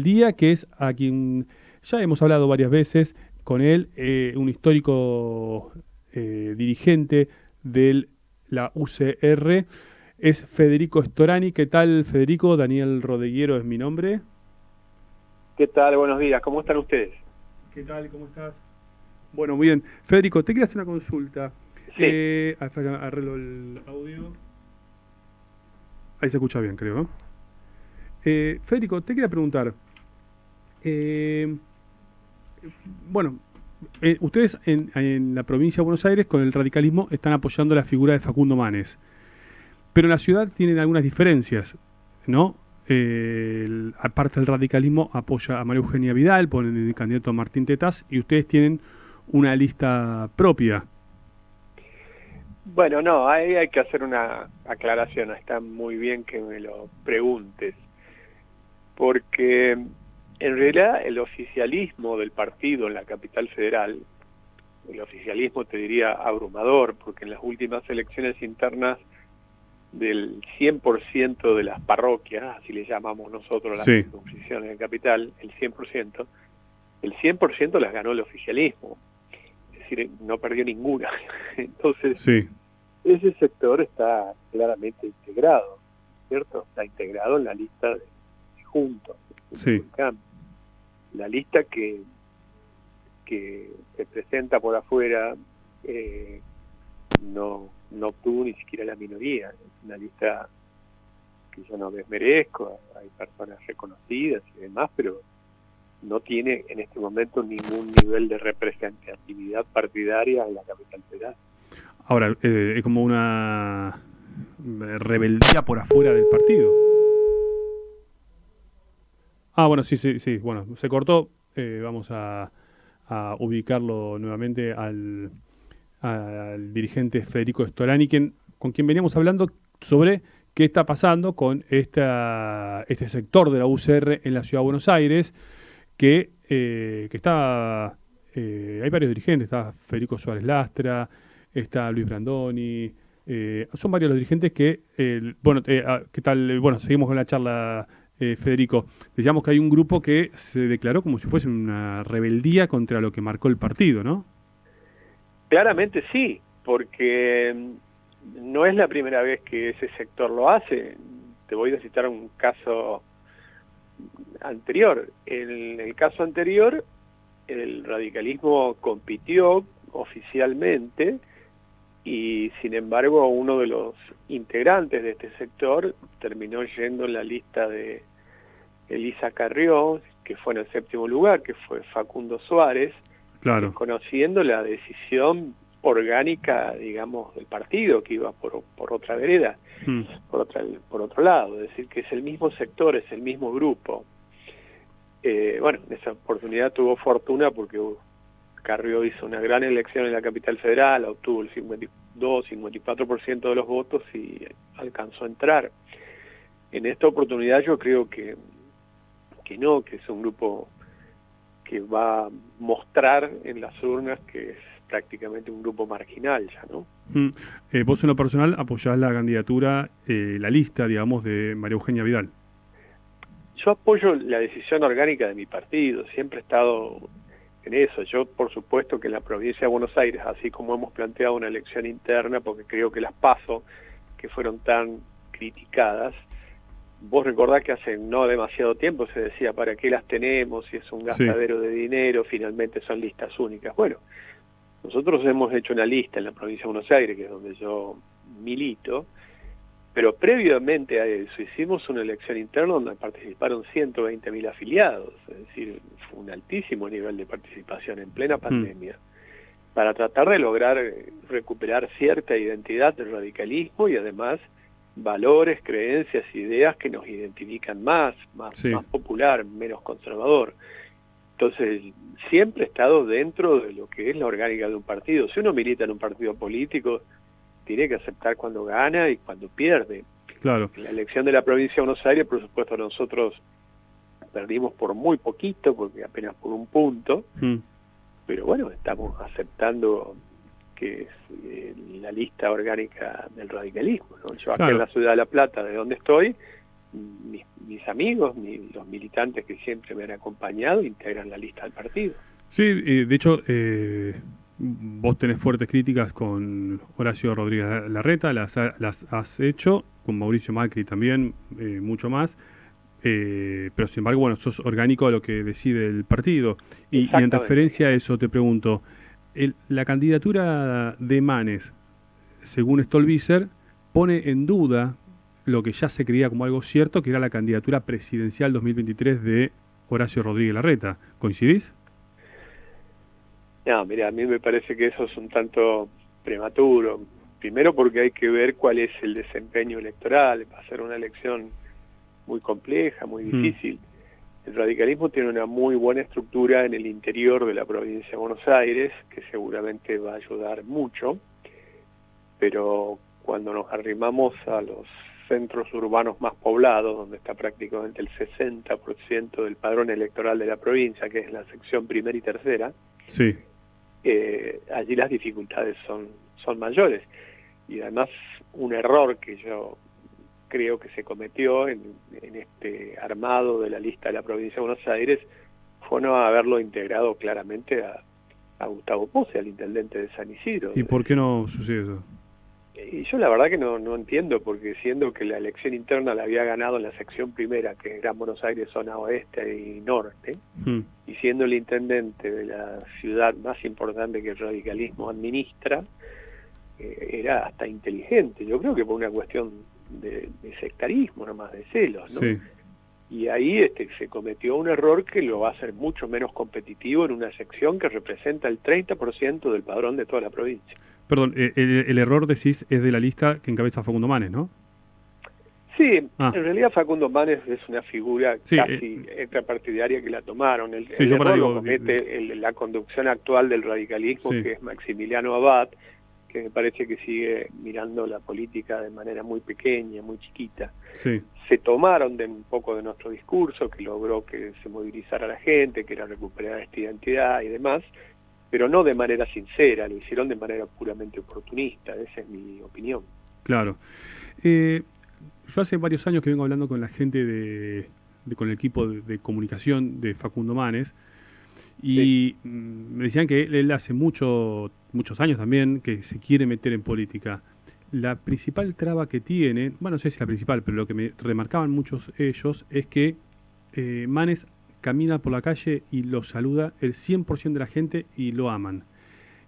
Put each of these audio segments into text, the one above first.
Rebeldía, que es a quien ya hemos hablado varias veces con él, un histórico dirigente de la UCR, es Federico Storani. ¿Qué tal, Federico? Daniel Rodeguiero es mi nombre. ¿Qué tal? Buenos días. ¿Cómo están ustedes? ¿Qué tal? ¿Cómo estás? Bueno, muy bien. Federico, te quería hacer una consulta. Sí. Hasta que arreglo el audio. Ahí se escucha bien, creo. Federico, te quería preguntar. eh, bueno, ustedes en la provincia de Buenos Aires con el radicalismo están apoyando la figura de Facundo Manes, pero en la ciudad tienen algunas diferencias, ¿no? Aparte del radicalismo apoya a María Eugenia Vidal, ponen el candidato a Martín Tetaz, y ustedes tienen una lista propia. Bueno, no, ahí hay que hacer una aclaración. Está muy bien que me lo preguntes, porque en realidad el oficialismo del partido en la capital federal, el oficialismo te diría abrumador, porque en las últimas elecciones internas del 100% de las parroquias, así le llamamos nosotros a las Sí, circunscripciones de capital, el 100% las ganó el oficialismo, es decir, no perdió ninguna. Entonces, sí, ese sector está claramente integrado, ¿cierto? Está integrado en la lista de Juntos, sí, la lista que se presenta por afuera no obtuvo ni siquiera la minoría. Es una lista que yo no desmerezco, hay personas reconocidas y demás, pero no tiene en este momento ningún nivel de representatividad partidaria en la capital federal. ahora, es como una rebeldía por afuera del partido. Ah, bueno, sí, sí, sí. Bueno, se cortó. Vamos a ubicarlo nuevamente al dirigente Federico Storani, con quien veníamos hablando sobre qué está pasando con este sector de la UCR en la Ciudad de Buenos Aires, que está... hay varios dirigentes, está Federico Suárez Lastra, está Luis Brandoni, son varios los dirigentes que... bueno, ¿qué tal? Bueno, seguimos con la charla, Federico. Decíamos que hay un grupo que se declaró como si fuese una rebeldía contra lo que marcó el partido, ¿no? Claramente sí, porque no es la primera vez que ese sector lo hace. Te voy a citar un caso anterior. En el caso anterior, el radicalismo compitió oficialmente y sin embargo uno de los integrantes de este sector terminó yendo en la lista de Elisa Carrió, que fue en el 7º lugar, que fue Facundo Suárez, Claro. desconociendo la decisión orgánica, digamos, del partido, que iba por otra vereda, Mm. por otro lado, es decir, que es el mismo sector, es el mismo grupo. Bueno, en esa oportunidad tuvo fortuna porque Carrió hizo una gran elección en la capital federal, obtuvo el 52-54% de los votos y alcanzó a entrar. En esta oportunidad yo creo que no, que es un grupo que va a mostrar en las urnas que es prácticamente un grupo marginal ya, ¿no? Mm. Vos en lo personal apoyás la candidatura, la lista, digamos, de María Eugenia Vidal. Yo apoyo la decisión orgánica de mi partido, siempre he estado en eso. Yo, por supuesto, que en la provincia de Buenos Aires, así como hemos planteado una elección interna, porque creo que las PASO, que fueron tan criticadas, vos recordás que hace no demasiado tiempo se decía, ¿para qué las tenemos? Si es un Sí, gastadero de dinero, finalmente son listas únicas. Bueno, nosotros hemos hecho una lista en la provincia de Buenos Aires, que es donde yo milito, pero previamente a eso hicimos una elección interna donde participaron 120.000 afiliados, es decir, fue un altísimo nivel de participación en plena mm, pandemia, para tratar de lograr recuperar cierta identidad del radicalismo y además valores, creencias, ideas que nos identifican más sí, popular, menos conservador. Entonces, siempre he estado dentro de lo que es la orgánica de un partido. Si uno milita en un partido político, tiene que aceptar cuando gana y cuando pierde. claro. En la elección de la provincia de Buenos Aires, por supuesto, nosotros perdimos por muy poquito, porque apenas por un punto, Mm, pero bueno, estamos aceptando que es la lista orgánica del radicalismo, ¿no? Yo acá en claro. la ciudad de La Plata, de donde estoy, mis amigos, los militantes que siempre me han acompañado, integran la lista del partido. Sí, de hecho, vos tenés fuertes críticas con Horacio Rodríguez Larreta, las has hecho, con Mauricio Macri también, mucho más, pero sin embargo, bueno, sos orgánico a lo que decide el partido. Y en referencia a eso te pregunto, la candidatura de Manes, según Stolbizer, pone en duda lo que ya se creía como algo cierto, que era la candidatura presidencial 2023 de Horacio Rodríguez Larreta. ¿Coincidís? No, mira, a mí me parece que eso es un tanto prematuro. Primero porque hay que ver cuál es el desempeño electoral. Va a ser una elección muy compleja, muy difícil. El radicalismo tiene una muy buena estructura en el interior de la provincia de Buenos Aires, que seguramente va a ayudar mucho, pero cuando nos arrimamos a los centros urbanos más poblados, donde está prácticamente el 60% del padrón electoral de la provincia, que es la sección primera y tercera, sí. Allí las dificultades son mayores. Y además un error que yo creo que se cometió en este armado de la lista de la provincia de Buenos Aires fue no haberlo integrado claramente a Gustavo Pose, al intendente de San Isidro. ¿Y por qué no sucede eso? Y yo la verdad que no entiendo, porque siendo que la elección interna la había ganado en la sección primera, que es Gran Buenos Aires, zona oeste y norte, y siendo el intendente de la ciudad más importante que el radicalismo administra, era hasta inteligente. Yo creo que por una cuestión de sectarismo, nomás de celos, ¿no? Sí. Y ahí se cometió un error que lo va a hacer mucho menos competitivo en una sección que representa el 30% del padrón de toda la provincia. Perdón, el error, decís, es de la lista que encabeza Facundo Manes, ¿no? Sí, en realidad Facundo Manes es una figura casi sí, extrapartidaria que la tomaron. El yo error lo comete la conducción actual del radicalismo, que es Maximiliano Abad, que me parece que sigue mirando la política de manera muy pequeña, muy chiquita. Sí. Se tomaron de un poco de nuestro discurso, que logró que se movilizara la gente, que era recuperar esta identidad y demás, pero no de manera sincera, lo hicieron de manera puramente oportunista. Esa es mi opinión. Claro. Yo hace varios años que vengo hablando con la gente con el equipo de comunicación de Facundo Manes, y me decían que él hace muchos años también que se quiere meter en política. La principal traba que tiene, bueno, no sé si la principal, pero lo que me remarcaban muchos ellos es que Manes camina por la calle y lo saluda el 100% de la gente y lo aman.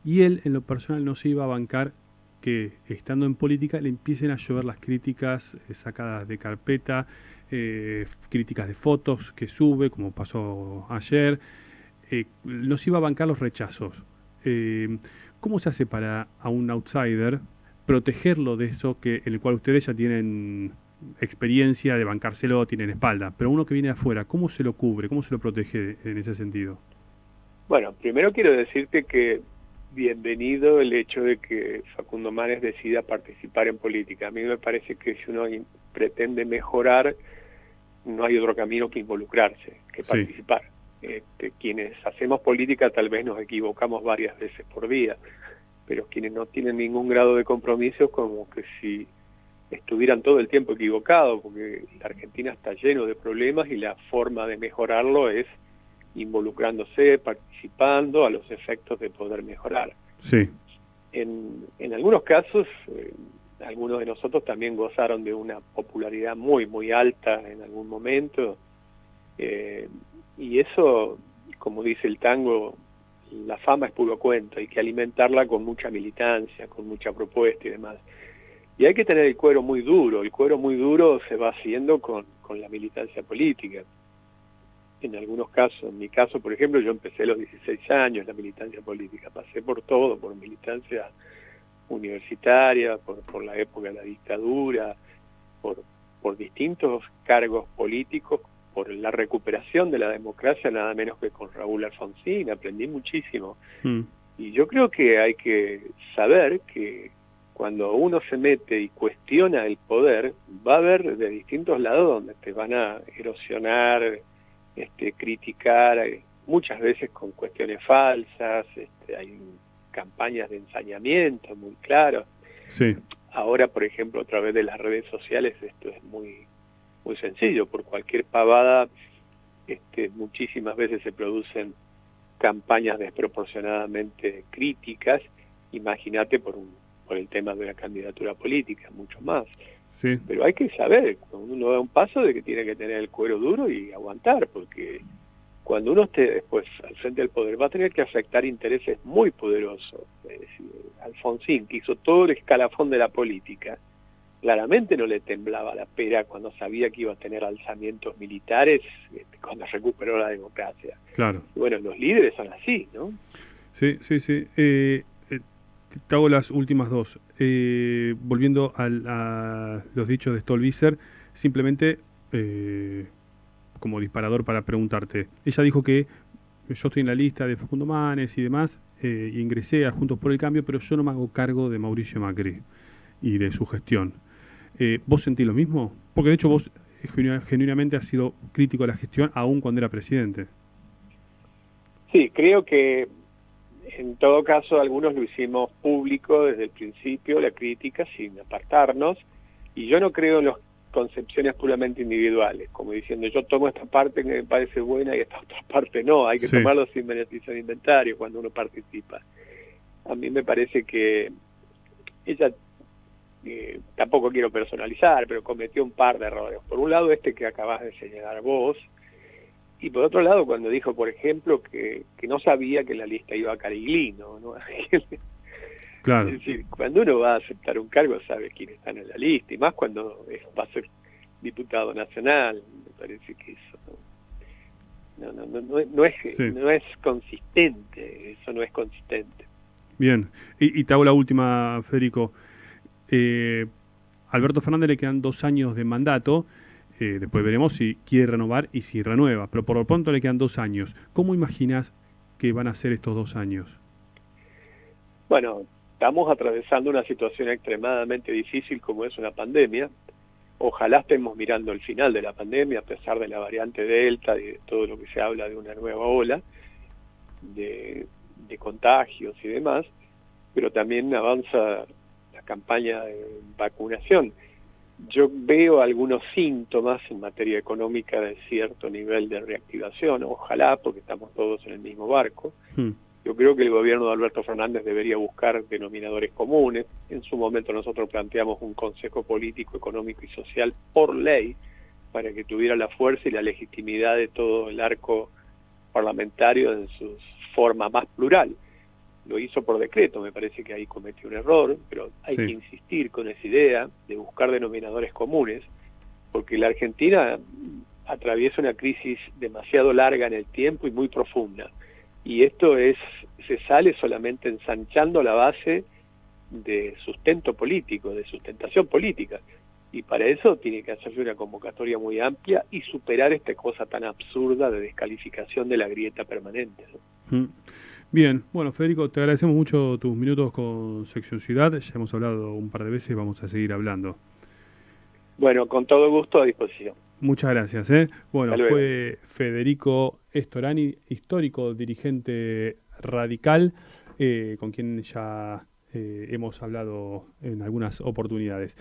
Y él, en lo personal, no se iba a bancar que, estando en política, le empiecen a llover las críticas sacadas de carpeta, críticas de fotos que sube, como pasó ayer. No se iba a bancar los rechazos. ¿Cómo se hace para a un outsider protegerlo de eso en el cual ustedes ya tienen experiencia de bancárselo, tienen espalda, pero uno que viene de afuera, ¿cómo se lo cubre, cómo se lo protege en ese sentido? Bueno, primero quiero decirte que bienvenido el hecho de que Facundo Manes decida participar en política. A mí me parece que si uno pretende mejorar, no hay otro camino que involucrarse, que participar. Quienes hacemos política tal vez nos equivocamos varias veces por día, pero quienes no tienen ningún grado de compromiso, como que si estuvieran todo el tiempo equivocados, porque la Argentina está lleno de problemas y la forma de mejorarlo es involucrándose, participando a los efectos de poder mejorar. Sí. En algunos casos, algunos de nosotros también gozaron de una popularidad muy, muy alta en algún momento, y eso, como dice el tango, la fama es puro cuento, hay que alimentarla con mucha militancia, con mucha propuesta y demás. Y hay que tener el cuero muy duro se va haciendo con la militancia política. En algunos casos, en mi caso, por ejemplo, yo empecé a los 16 años la militancia política, pasé por todo, por militancia universitaria, por la época de la dictadura, por distintos cargos políticos, por la recuperación de la democracia, nada menos que con Raúl Alfonsín, aprendí muchísimo. Y yo creo que hay que saber que cuando uno se mete y cuestiona el poder, va a haber de distintos lados donde te van a erosionar, criticar, muchas veces con cuestiones falsas, hay campañas de ensañamiento muy claras. Sí. Ahora, por ejemplo, a través de las redes sociales esto es muy muy sencillo, por cualquier pavada muchísimas veces se producen campañas desproporcionadamente críticas. Imagínate por el tema de la candidatura política, mucho más. Sí. Pero hay que saber, cuando uno da un paso, de que tiene que tener el cuero duro y aguantar, porque cuando uno esté después al frente del poder va a tener que afectar intereses muy poderosos. Es decir, Alfonsín, que hizo todo el escalafón de la política, claramente no le temblaba la pera cuando sabía que iba a tener alzamientos militares cuando recuperó la democracia. Claro. Y bueno, los líderes son así, ¿no? Sí. Te hago las últimas dos. Volviendo a los dichos de Stolbizer, simplemente como disparador para preguntarte. Ella dijo que yo estoy en la lista de Facundo Manes y demás, y ingresé a Juntos por el Cambio, pero yo no me hago cargo de Mauricio Macri y de su gestión. ¿Vos sentís lo mismo? Porque de hecho vos genuinamente has sido crítico de la gestión aún cuando era presidente. Sí, creo que en todo caso algunos lo hicimos público desde el principio, la crítica, sin apartarnos, y yo no creo en las concepciones puramente individuales, como diciendo yo tomo esta parte que me parece buena y esta otra parte no, hay que tomarlo sin beneficio de inventario cuando uno participa. A mí me parece que ella, tampoco quiero personalizar, pero cometió un par de errores. Por un lado que acabas de señalar vos, y por otro lado cuando dijo, por ejemplo, que no sabía que la lista iba a Cariglino, ¿no? Claro. Es decir, cuando uno va a aceptar un cargo sabe quiénes están en la lista, y más cuando va a ser diputado nacional. Me parece que eso no es consistente, eso no es consistente. Bien, y te hago la última, Federico. Alberto Fernández le quedan 2 años de mandato, después veremos si quiere renovar y si renueva, pero por lo pronto le quedan 2 años. ¿Cómo imaginas que van a ser estos 2 años? Bueno, estamos atravesando una situación extremadamente difícil como es una pandemia. Ojalá estemos mirando el final de la pandemia, a pesar de la variante Delta y de todo lo que se habla de una nueva ola de contagios y demás, pero también avanza la campaña de vacunación. Yo veo algunos síntomas en materia económica de cierto nivel de reactivación, ojalá, porque estamos todos en el mismo barco. Yo creo que el gobierno de Alberto Fernández debería buscar denominadores comunes. En su momento nosotros planteamos un Consejo Político, Económico y Social por ley, para que tuviera la fuerza y la legitimidad de todo el arco parlamentario en su forma más plural. Lo hizo por decreto, me parece que ahí cometió un error, pero hay que insistir con esa idea de buscar denominadores comunes, porque la Argentina atraviesa una crisis demasiado larga en el tiempo y muy profunda. Y esto se sale solamente ensanchando la base de sustento político, de sustentación política. Y para eso tiene que hacerse una convocatoria muy amplia y superar esta cosa tan absurda de descalificación de la grieta permanente, ¿no? Bien, bueno, Federico, te agradecemos mucho tus minutos con Sección Ciudad. Ya hemos hablado un par de veces y vamos a seguir hablando. Bueno, con todo gusto, a disposición. Muchas gracias. Bueno, fue Federico Storani, histórico dirigente radical, con quien ya hemos hablado en algunas oportunidades.